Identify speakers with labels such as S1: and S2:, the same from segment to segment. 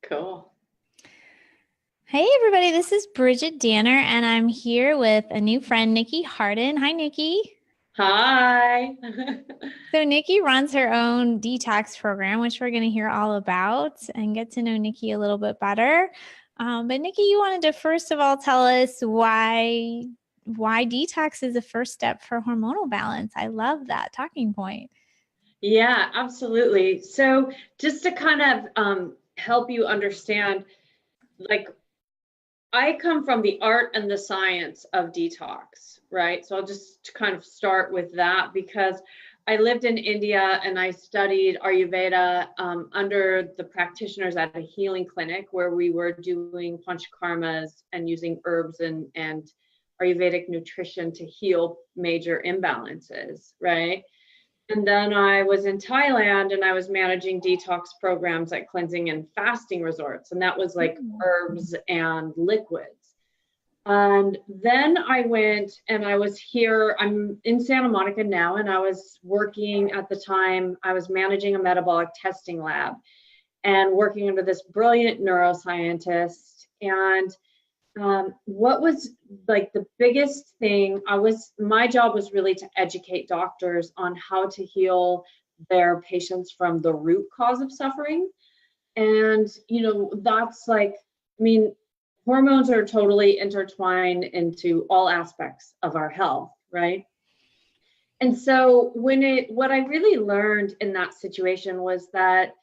S1: Cool.
S2: Hey everybody, this is Bridget Danner and I'm here with a new friend, Nykki Hardin. Hi, Nykki.
S1: Hi.
S2: So Nykki runs her own detox program, which we're going to hear all about and get to know Nykki a little bit better. But Nykki, you wanted to first of all tell us why detox is the first step for hormonal balance. I love that talking point.
S1: Yeah, absolutely. So just to kind of help you understand, like I come from the art and the science of detox, right? So I'll just kind of start with that because I lived in India and I studied Ayurveda under the practitioners at a healing clinic where we were doing panchakarmas and using herbs and Ayurvedic nutrition to heal major imbalances, right? And then I was in Thailand and I was managing detox programs at cleansing and fasting resorts. And that was like herbs and liquids. And then I went and I was here, I'm in Santa Monica now, and I was working at the time, I was managing a metabolic testing lab and working under this brilliant neuroscientist. And what was like the biggest thing, my job was really to educate doctors on how to heal their patients from the root cause of suffering. And, that's like, I mean, hormones are totally intertwined into all aspects of our health, right? And so what I really learned in that situation was that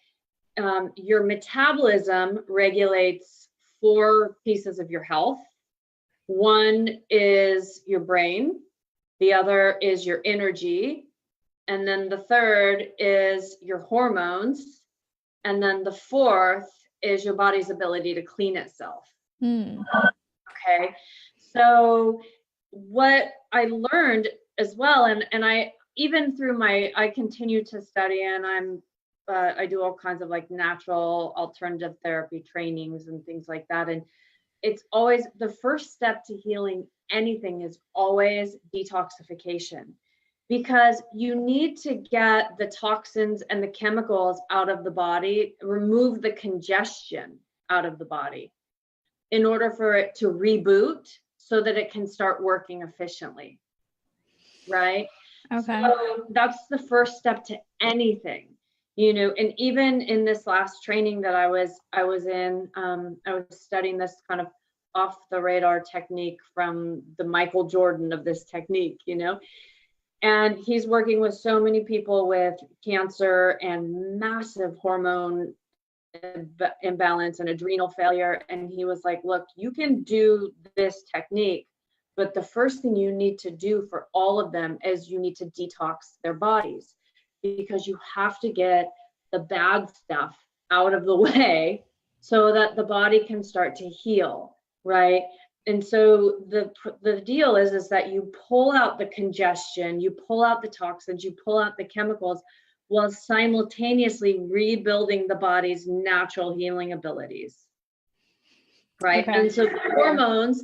S1: your metabolism regulates four pieces of your health. One is your brain, the other is your energy, and then the third is your hormones, and then the fourth is your body's ability to clean itself. Okay, so what I learned as well, and I even through I continue to study, and I do all kinds of like natural alternative therapy trainings and things like that. And it's always the first step to healing anything is always detoxification, because you need to get the toxins and the chemicals out of the body, remove the congestion out of the body in order for it to reboot so that it can start working efficiently. Right?
S2: Okay.
S1: So that's the first step to anything. And even in this last training that I was in, I was studying this kind of off the radar technique from the Michael Jordan of this technique, and he's working with so many people with cancer and massive hormone imbalance and adrenal failure. And he was like, look, you can do this technique, but the first thing you need to do for all of them is you need to detox their bodies, because you have to get the bad stuff out of the way so that the body can start to heal, right? And so the deal is that you pull out the congestion, you pull out the toxins, you pull out the chemicals while simultaneously rebuilding the body's natural healing abilities, right?
S2: Okay.
S1: And so the hormones,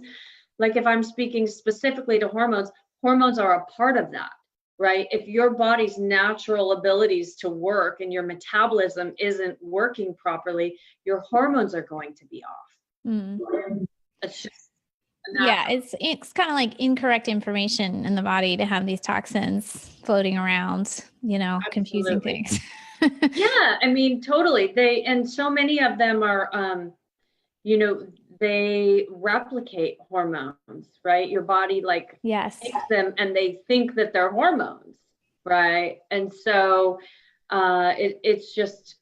S1: like if I'm speaking specifically to hormones are a part of that. Right? If your body's natural abilities to work and your metabolism isn't working properly, your hormones are going to be off. It's just
S2: it's kind of like incorrect information in the body to have these toxins floating around, confusing things.
S1: Yeah, I mean, totally. And so many of them are, they replicate hormones, right? Your body takes them and they think that they're hormones, right? And so it's just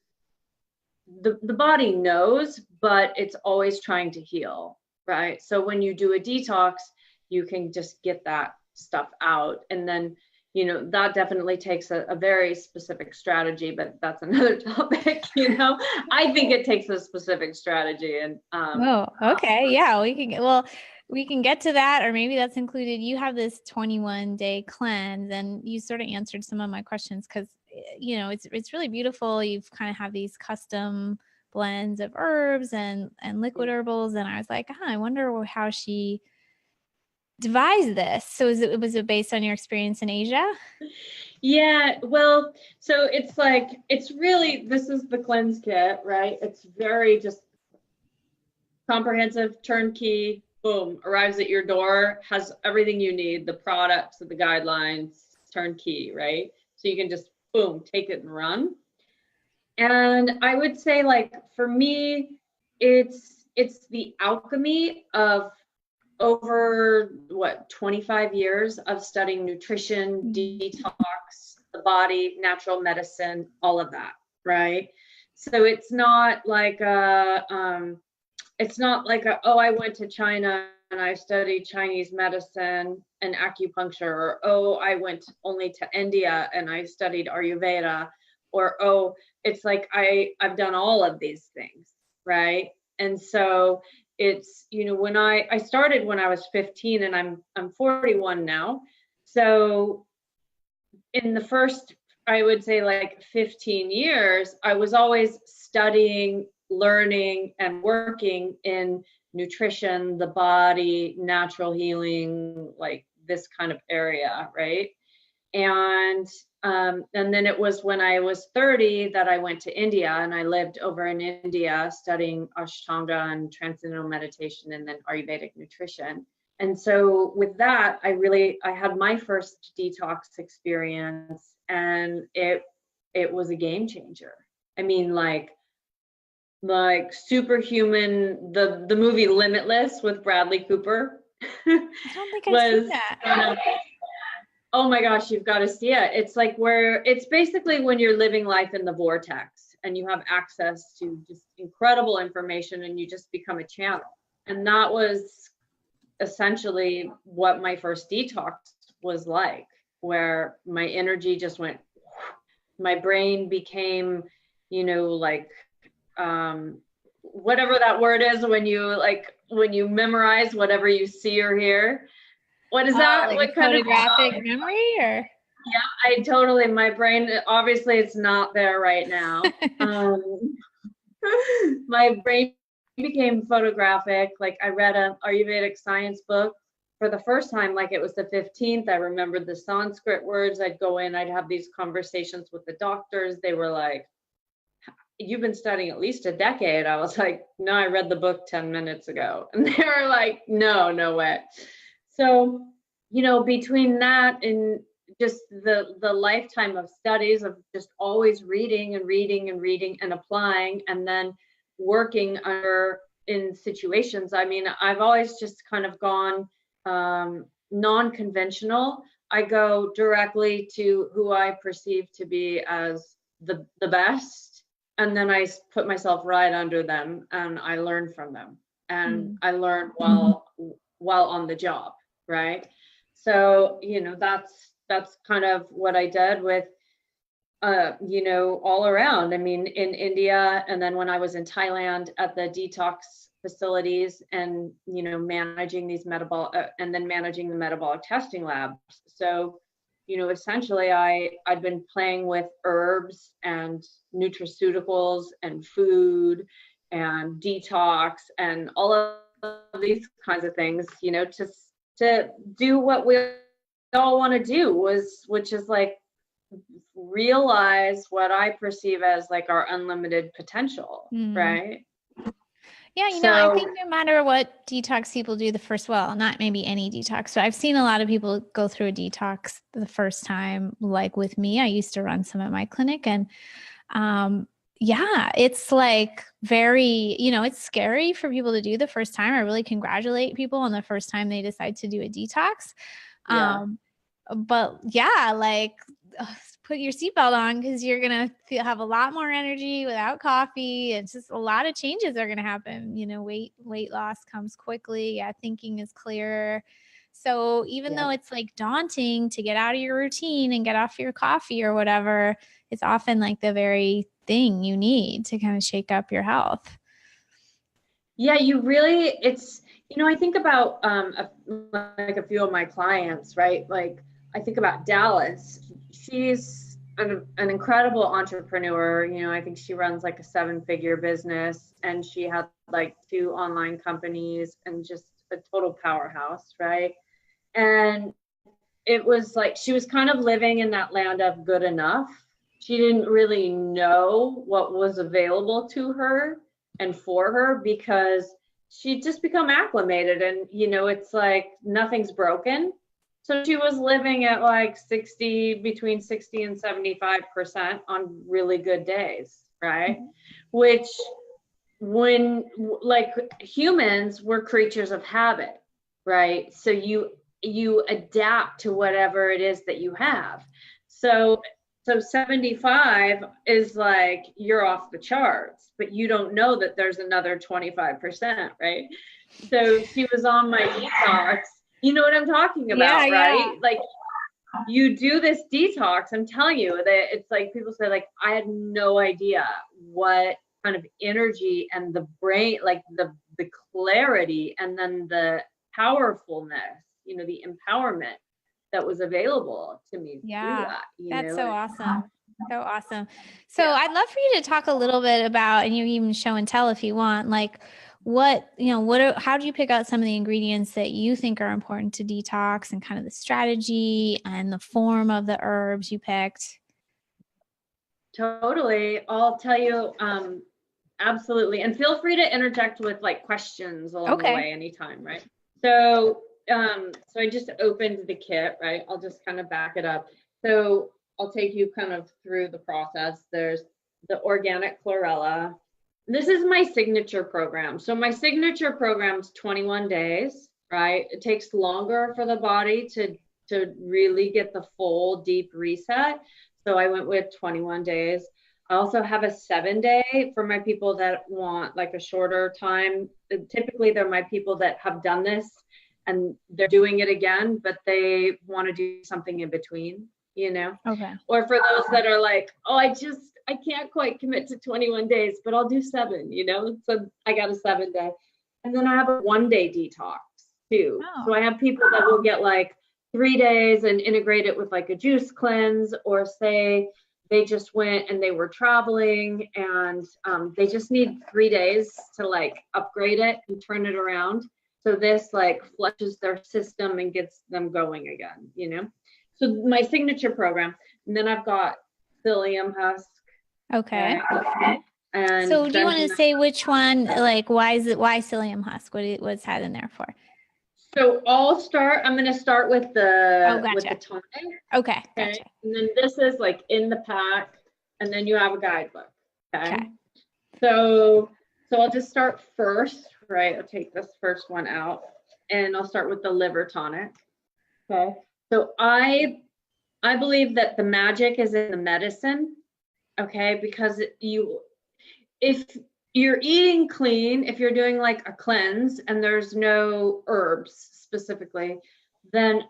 S1: the body knows, but it's always trying to heal, right? So when you do a detox, you can just get that stuff out. And then that definitely takes a very specific strategy, but that's another topic. I think it takes a specific strategy. And
S2: okay, yeah, we can get to that, or maybe that's included. You have this 21-day cleanse, and you sort of answered some of my questions because it's really beautiful. You've kind of have these custom blends of herbs and liquid herbals, and I was like, I wonder how she devise this. So was it based on your experience in Asia?
S1: Yeah, well, so it's really, this is the cleanse kit, right? It's very just comprehensive, turnkey, boom, arrives at your door, has everything you need, the products, the guidelines, turnkey, right? So you can just, boom, take it and run. And I would say, like, for me, it's the alchemy of over 25 years of studying nutrition, detox, the body, natural medicine, all of that, right? So it's not like oh, I went to China and I studied Chinese medicine and acupuncture, or oh, I went only to India and I studied Ayurveda, or oh, it's like I've done all of these things, right? And so it's, when I started when I was 15, and I'm 41 now. So in the first, I would say, like 15 years, I was always studying, learning, and working in nutrition, the body, natural healing, like this kind of area, right? And then it was when I was 30 that I went to India, and I lived over in India studying Ashtanga and transcendental meditation, and then Ayurvedic nutrition. And so with that, I had my first detox experience, and it was a game changer. I mean, like superhuman, the movie Limitless with Bradley Cooper.
S2: I don't think I've seen that.
S1: Oh my gosh, you've got to see it. It's like it's basically when you're living life in the vortex and you have access to just incredible information and you just become a channel. And that was essentially what my first detox was like, where my energy just went, my brain became, like, whatever that word is when you memorize whatever you see or hear. What is that?
S2: Like
S1: what
S2: a photographic memory, or?
S1: Yeah, my brain, obviously it's not there right now. My brain became photographic. Like, I read an Ayurvedic science book for the first time, like it was the 15th. I remembered the Sanskrit words. I'd go in, I'd have these conversations with the doctors. They were like, you've been studying at least a decade. I was like, no, I read the book 10 minutes ago. And they were like, no way. So, between that and just the lifetime of studies of just always reading and applying, and then working in situations. I mean, I've always just kind of gone non-conventional. I go directly to who I perceive to be as the best, and then I put myself right under them and I learn from them, and I learn while on the job. Right. So, that's kind of what I did with, all around. I mean, in India, and then when I was in Thailand at the detox facilities, and, managing these and then managing the metabolic testing labs. So, essentially I'd been playing with herbs and nutraceuticals and food and detox and all of these kinds of things, to do what we all want to do, which is like realize what I perceive as like our unlimited potential, right?
S2: Yeah, I think no matter what detox people do not maybe any detox, but I've seen a lot of people go through a detox the first time. Like with me, I used to run some at my clinic, and it's like very, it's scary for people to do the first time. I really congratulate people on the first time they decide to do a detox. But put your seatbelt on, because you're going to have a lot more energy without coffee. It's just a lot of changes are going to happen. Weight loss comes quickly. Yeah. Thinking is clearer. So even though it's like daunting to get out of your routine and get off your coffee or whatever, it's often like the very thing you need to kind of shake up your health.
S1: Yeah, I think about like a few of my clients, right? Like I think about Dallas. She's an incredible entrepreneur. I think she runs like a 7-figure business, and she had like 2 online companies, and just a total powerhouse, right? And it was like she was kind of living in that land of good enough. She didn't really know what was available to her and for her, because she'd just become acclimated, and it's like nothing's broken. So she was living at like between 60 and 75% on really good days, right? Which, when, like, humans, we're creatures of habit, right? So you adapt to whatever it is that you have. So 75 is like, you're off the charts, but you don't know that there's another 25%, right? So she was on my detox. You know what I'm talking about, right?
S2: Yeah.
S1: Like, you do this detox, I'm telling you that it's like, people say, like, I had no idea what kind of energy and the brain, like the clarity, and then the powerfulness, the empowerment that was available to me through that.
S2: That's so awesome. So awesome. So I'd love for you to talk a little bit about, and you even show and tell if you want, like, how do you pick out some of the ingredients that you think are important to detox, and kind of the strategy and the form of the herbs you picked?
S1: Totally. I'll tell you, absolutely. And feel free to interject with like questions along the way anytime, right? So I just opened the kit, right? I'll just kind of back it up. So I'll take you kind of through the process. There's the organic chlorella. This is my signature program. So my signature program's 21 days, right? It takes longer for the body to really get the full deep reset. So I went with 21 days. I also have a 7-day for my people that want like a shorter time. Typically, they're my people that have done this and they're doing it again, but they want to do something in between,
S2: Okay.
S1: Or for those that are like, oh, I can't quite commit to 21 days, but I'll do 7, So I got a 7-day. And then I have a 1-day detox too.
S2: Oh.
S1: So I have people that will get like 3 days and integrate it with like a juice cleanse, or say they just went and they were traveling and they just need 3 days to like upgrade it and turn it around. So this like flushes their system and gets them going again, So my signature program. And then I've got psyllium husk.
S2: Okay.
S1: And
S2: so do you want to say which one, like, why psyllium husk? What's that in there for?
S1: So I'm going to start with with the tonic.
S2: Okay. Gotcha.
S1: And then this is like in the pack, and then you have a guidebook. Okay. So I'll just start first, right? I'll take this first one out, and I'll start with the liver tonic. Okay. So I believe that the magic is in the medicine. Okay, because if you're eating clean, if you're doing like a cleanse and there's no herbs specifically, then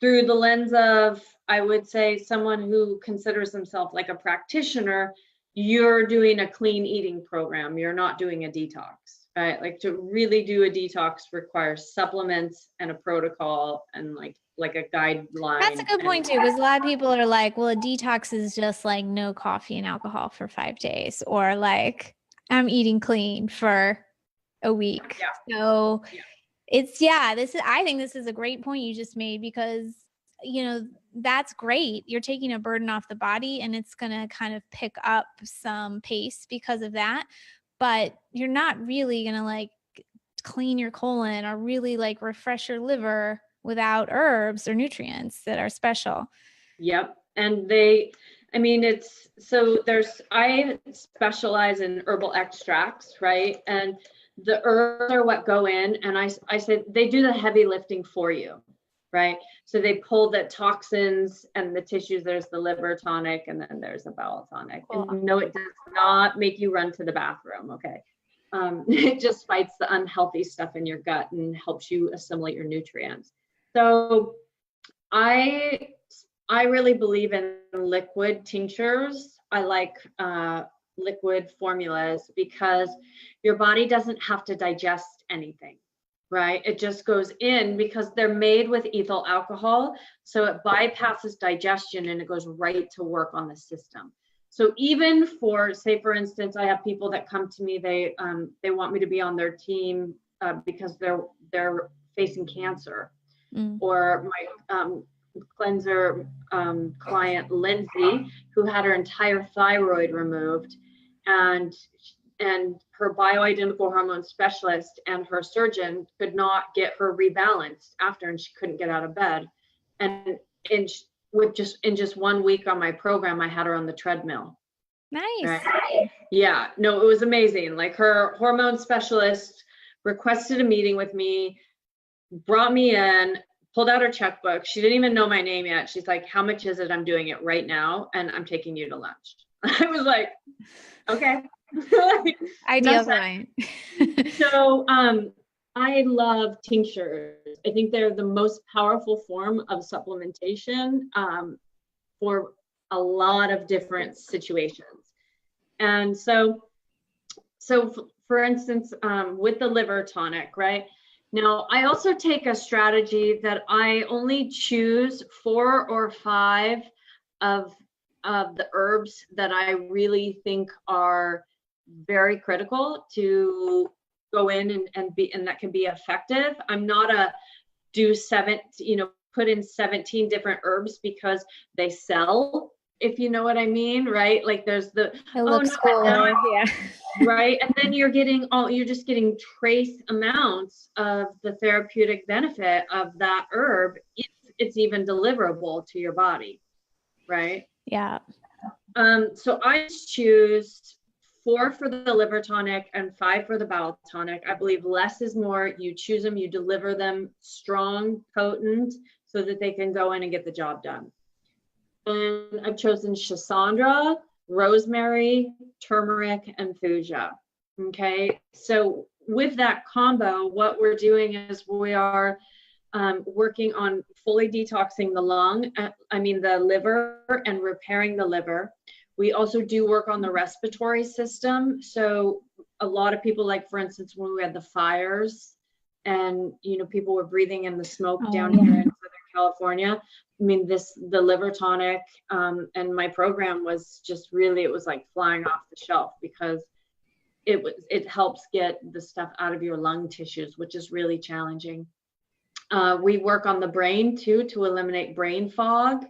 S1: through the lens of, I would say, someone who considers themselves like a practitioner, you're doing a clean eating program. You're not doing a detox, right? Like, to really do a detox requires supplements and a protocol and like a guideline.
S2: That's a good point too, because a lot of people are like, well, a detox is just like no coffee and alcohol for 5 days, or like I'm eating clean for a week. So I think this is a great point you just made, because that's great. You're taking a burden off the body, and it's going to kind of pick up some pace because of that, but you're not really going to like clean your colon or really like refresh your liver without herbs or nutrients that are special.
S1: Yep. And I specialize in herbal extracts, right? And the herbs are what go in, and I said they do the heavy lifting for you, right? So they pull the toxins and the tissues. There's the liver tonic, and then there's the bowel tonic. Cool. And no, it does not make you run to the bathroom, okay? It just fights the unhealthy stuff in your gut and helps you assimilate your nutrients. So I really believe in liquid tinctures. I like liquid formulas because your body doesn't have to digest anything, right? It just goes in because they're made with ethyl alcohol. So it bypasses digestion and it goes right to work on the system. So even say for instance, I have people that come to me, they want me to be on their team because they're facing cancer. Or my cleanser client, Lindsay, who had her entire thyroid removed, and and her bioidentical hormone specialist and her surgeon could not get her rebalanced after, and she couldn't get out of bed. And in just 1 week on my program, I had her on the treadmill.
S2: Nice.
S1: Right? Yeah, no, it was amazing. Like, her hormone specialist requested a meeting with me, brought me in, pulled out her checkbook. She didn't even know my name yet. She's like, how much is it? I'm doing it right now, and I'm taking you to lunch. I was like, okay.
S2: Ideal client.
S1: So I love tinctures. I think they're the most powerful form of supplementation for a lot of different situations. And so for instance, with the liver tonic, right? Now, I also take a strategy that I only choose 4 or 5 of the herbs that I really think are very critical to go in and that can be effective. I'm not put in 17 different herbs because they sell, if you know what I mean, right? Like, there's the,
S2: yeah.
S1: Right. And then you're just getting trace amounts of the therapeutic benefit of that herb. It's even deliverable to your body. Right.
S2: Yeah.
S1: So I choose 4 for the liver tonic and 5 for the bowel tonic. I believe less is more. You choose them, you deliver them strong, potent, so that they can go in and get the job done. And I've chosen Schisandra, rosemary, turmeric, and thuja. Okay, so with that combo, what we're doing is we are working on fully detoxing the liver, and repairing the liver. We also do work on the respiratory system. So a lot of people, like, for instance, when we had the fires and, people were breathing in the smoke down here in Southern California. I mean, the liver tonic and my program was just really, it was like flying off the shelf, because it helps get the stuff out of your lung tissues, which is really challenging. We work on the brain too, to eliminate brain fog.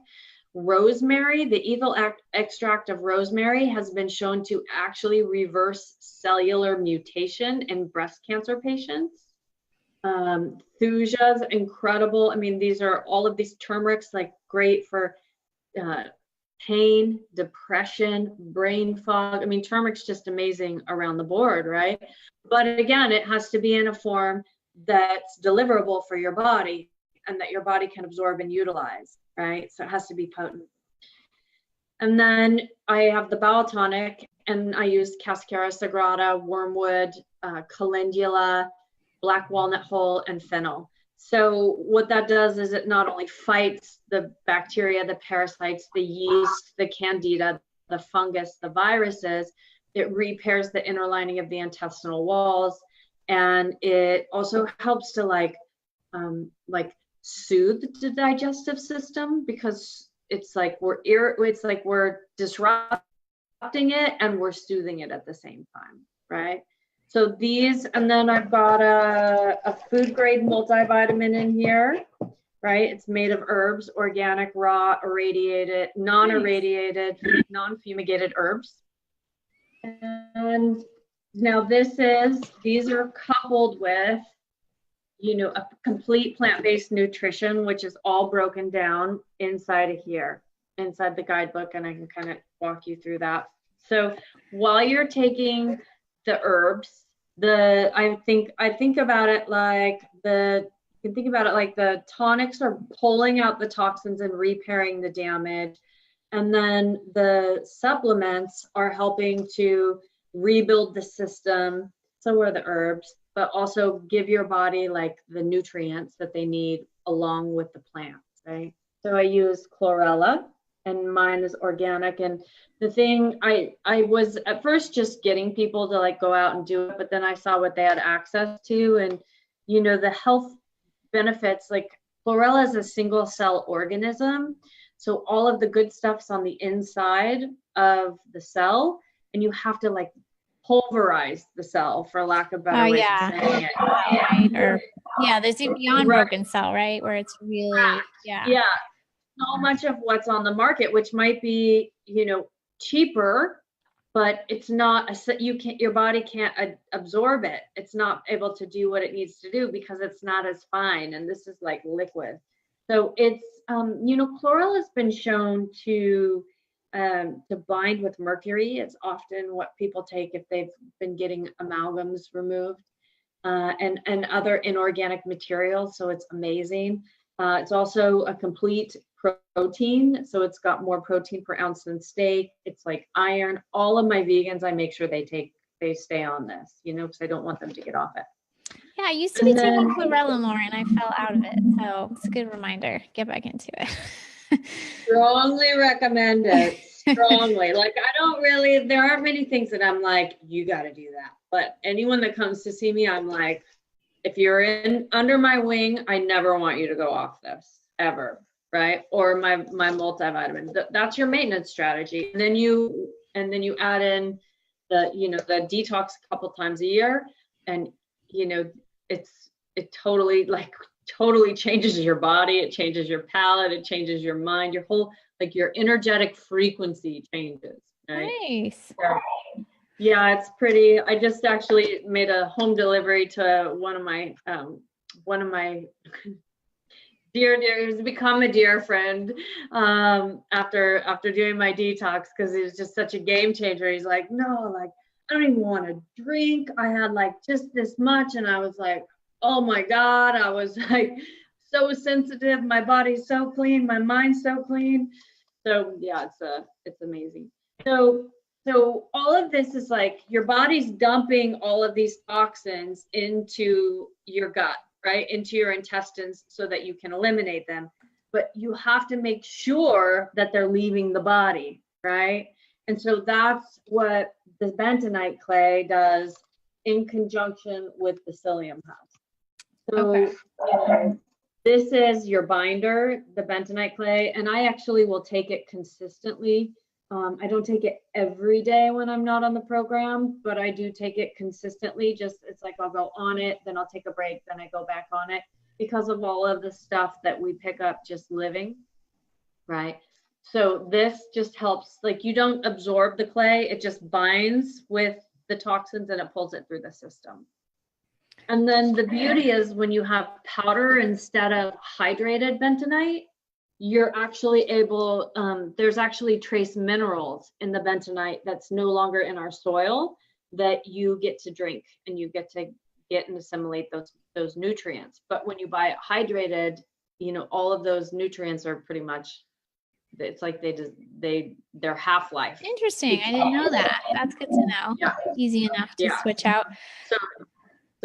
S1: Rosemary, the ethyl extract of rosemary has been shown to actually reverse cellular mutation in breast cancer patients. Thuja's incredible. I mean, all of these turmerics, like, great for pain, depression, brain fog. I mean, turmeric's just amazing around the board, right? But again, it has to be in a form that's deliverable for your body and that your body can absorb and utilize, right? So it has to be potent. And then I have the bowel tonic, and I use Cascara sagrada, wormwood, calendula, black walnut hull, and fennel. So what that does is it not only fights the bacteria, the parasites, the yeast, the candida, the fungus, the viruses, it repairs the inner lining of the intestinal walls, and it also helps to soothe the digestive system, because it's like we're disrupting it and we're soothing it at the same time, right? So these, and then I've got a food grade multivitamin in here, right? It's made of herbs, organic, raw, irradiated, non-irradiated, non-fumigated herbs. And now these are coupled with, a complete plant-based nutrition, which is all broken down inside of here, inside the guidebook, and I can kind of walk you through that. So while you're taking the herbs, I think about it like the tonics are pulling out the toxins and repairing the damage, and then the supplements are helping to rebuild the system. So are the herbs, but also give your body like the nutrients that they need along with the plants, right? So I use chlorella, and mine is organic. And the thing, I was at first just getting people to like go out and do it, but then I saw what they had access to, and the health benefits. Like, chlorella is a single cell organism, so all of the good stuff's on the inside of the cell, and you have to like pulverize the cell, for lack of better way of saying it.
S2: Right. There's a beyond broken cell, right? Where it's really,
S1: so much of what's on the market, which might be, cheaper but it's not, your body can't absorb it. It's not able to do what it needs to do because it's not as fine. And this is like liquid. So it's, chlorella has been shown to bind with mercury. It's often what people take if they've been getting amalgams removed, and other inorganic materials. So it's amazing. It's also a complete protein. So it's got more protein per ounce than steak. It's like iron. All of my vegans, I make sure they stay on this, because I don't want them to get off it.
S2: Yeah, I used to be taking chlorella more and I fell out of it. So it's a good reminder. Get back into it.
S1: Strongly recommend it. Strongly. Like, there aren't many things that I'm like, you got to do that. But anyone that comes to see me, I'm like, if you're under my wing, I never want you to go off this ever. Right. Or my multivitamin. That's your maintenance strategy. And then you add in the detox a couple times a year, and it totally changes your body. It changes your palate. It changes your mind. Your whole, your energetic frequency changes. Right?
S2: Nice.
S1: Yeah, it's pretty. I just actually made a home delivery to one of my dear, he's become a dear friend after doing my detox, because it was just such a game changer. He's like, no, I don't even want to drink. I had just this much, and I was like, oh my God, I was so sensitive. My body's so clean, my mind's so clean. So yeah, it's amazing. So all of this is your body's dumping all of these toxins into your gut, right? Into your intestines so that you can eliminate them. But you have to make sure that they're leaving the body, right? And so that's what the bentonite clay does in conjunction with the psyllium husk. So this is your binder, the bentonite clay, and I actually will take it consistently. I don't take it every day when I'm not on the program, but I do take it consistently. It's like I'll go on it, then I'll take a break, then I go back on it, because of all of the stuff that we pick up just living, right? So this just helps, you don't absorb the clay, it just binds with the toxins and it pulls it through the system. And then the beauty is when you have powder instead of hydrated bentonite, you're actually able, there's actually trace minerals in the bentonite that's no longer in our soil that you get to drink, and you get to and assimilate those nutrients. But when you buy it hydrated, all of those nutrients are pretty much, it's like their half-life.
S2: Interesting. I didn't know that. That's good to know.
S1: Yeah.
S2: Easy enough to switch out.
S1: So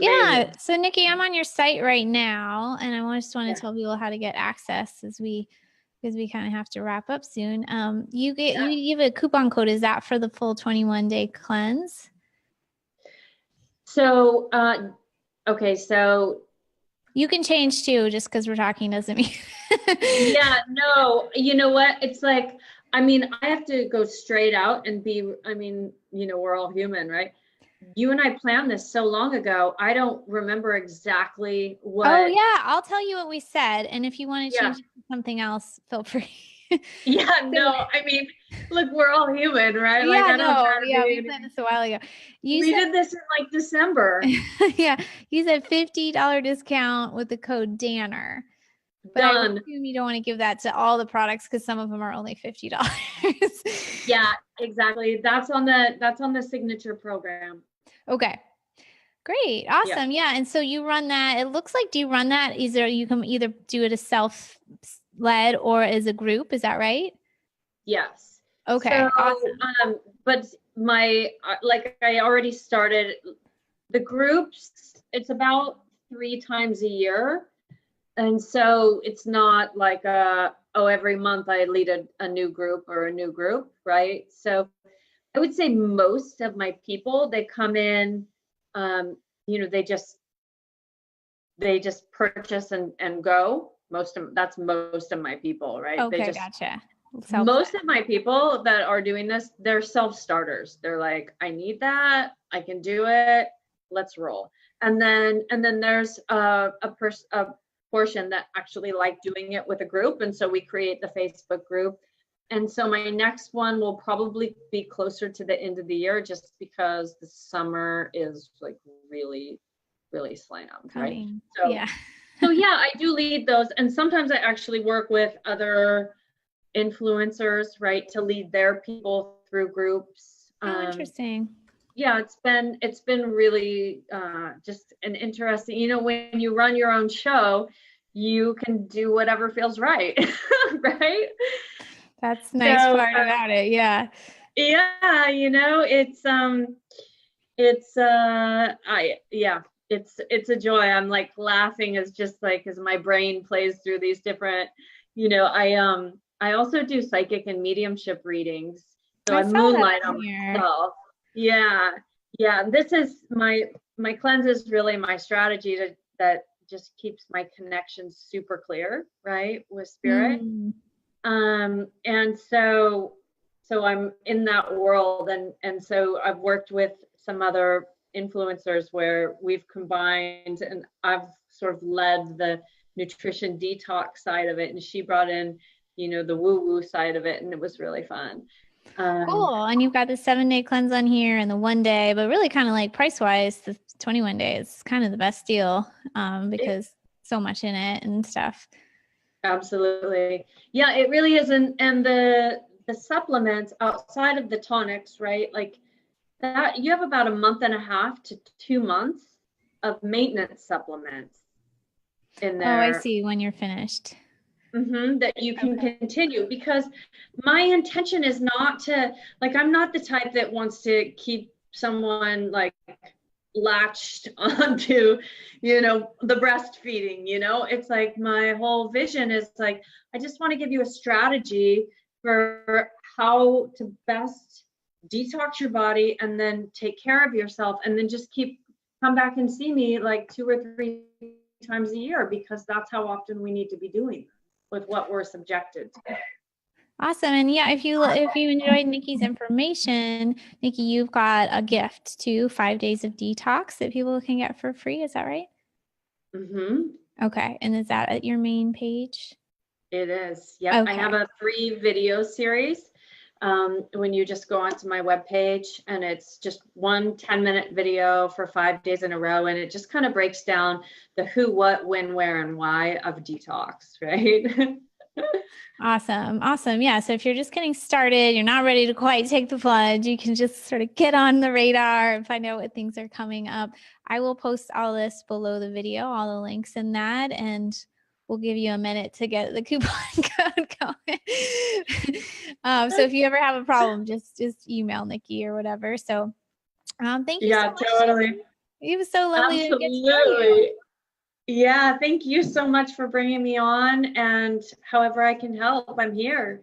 S2: yeah. So Nykki, I'm on your site right now, and I just want to tell people how to get access because we kind of have to wrap up soon. You give a coupon code. Is that for the full 21-day cleanse?
S1: So, okay. So
S2: you can change too, just because we're talking doesn't mean.
S1: Yeah, no, you know what? It's I have to go straight out and we're all human, right? You and I planned this so long ago. I don't remember exactly what.
S2: Oh yeah, I'll tell you what we said, and if you want to change it to something else, feel free.
S1: Yeah, no, look, we're all human, right?
S2: Yeah, we planned this a while ago.
S1: We did this in December.
S2: Yeah, you said $50 discount with the code Danner. But I assume you don't want to give that to all the products because some of them are only $50.
S1: Yeah, exactly. That's on the signature program.
S2: Okay. Great. Awesome. Yeah. And so you run that. It looks like, do you run that? You can either do it as self-led or as a group. Is that right?
S1: Yes.
S2: Okay.
S1: So,
S2: awesome.
S1: But I already started the groups. It's about 3 times a year. And so it's not every month I lead a new group or a new group, right? So I would say most of my people, they come in, they just purchase and go. That's most of my people, right?
S2: Okay, gotcha.
S1: Most of my people that are doing this, they're self-starters. They're like, I need that, I can do it, let's roll. And then there's a portion that actually like doing it with a group, and so we create the Facebook group. And so my next one will probably be closer to the end of the year, just because the summer is like really, really slammed, right? So,
S2: Yeah.
S1: So yeah, I do lead those. And sometimes I actually work with other influencers, right, to lead their people through groups.
S2: Oh, interesting.
S1: Yeah, it's been really just an interesting, you know, when you run your own show, you can do whatever feels right, right?
S2: That's the nice part about it. Yeah.
S1: Yeah, you know, it's it's a joy. I'm like laughing as just like as my brain plays through these different, you know, I also do psychic and mediumship readings. So I moonlight on myself. Yeah. Yeah. This is my cleanse is really my strategy that just keeps my connection super clear, right, with spirit. And so I'm in that world, and so I've worked with some other influencers where we've combined, and I've sort of led the nutrition detox side of it, and she brought in, you know, the woo-woo side of it, and it was really fun.
S2: Cool. And you've got the 7-day cleanse on here and the 1 day, but really kind of like price wise, the 21 days is kind of the best deal because so much in it and stuff.
S1: Absolutely. Yeah, it really is. And the supplements outside of the tonics, right? Like that, you have about a month and a half to 2 months of maintenance supplements in there.
S2: Oh, I see, when you're finished.
S1: That you can continue, because my intention is not to, like, I'm not the type that wants to keep someone like latched onto, you know, the breastfeeding, you know. It's like my whole vision is like, I just want to give you a strategy for how to best detox your body and then take care of yourself, and then just come back and see me like 2 or 3 times a year, because that's how often we need to be doing with what we're subjected to.
S2: Awesome. And yeah, if you enjoyed Nykki's information, Nykki, you've got a gift to 5 days of detox that people can get for free. Is that right? Okay. And is that at your main page?
S1: It is. Yeah. Okay. I have a free video series when you just go onto my webpage, and it's just 1 10-minute video for 5 days in a row. And it just kind of breaks down the who, what, when, where, and why of detox, right?
S2: Awesome. Awesome. Yeah. So if you're just getting started, you're not ready to quite take the plunge, you can just sort of get on the radar and find out what things are coming up. I will post all this below the video, all the links in that, and we'll give you a minute to get the coupon code going. So if you ever have a problem, just email Nykki or whatever. So thank you so much.
S1: Yeah, totally.
S2: It was so lovely to get to know you.
S1: Yeah, thank you so much for bringing me on, and however I can help, I'm here.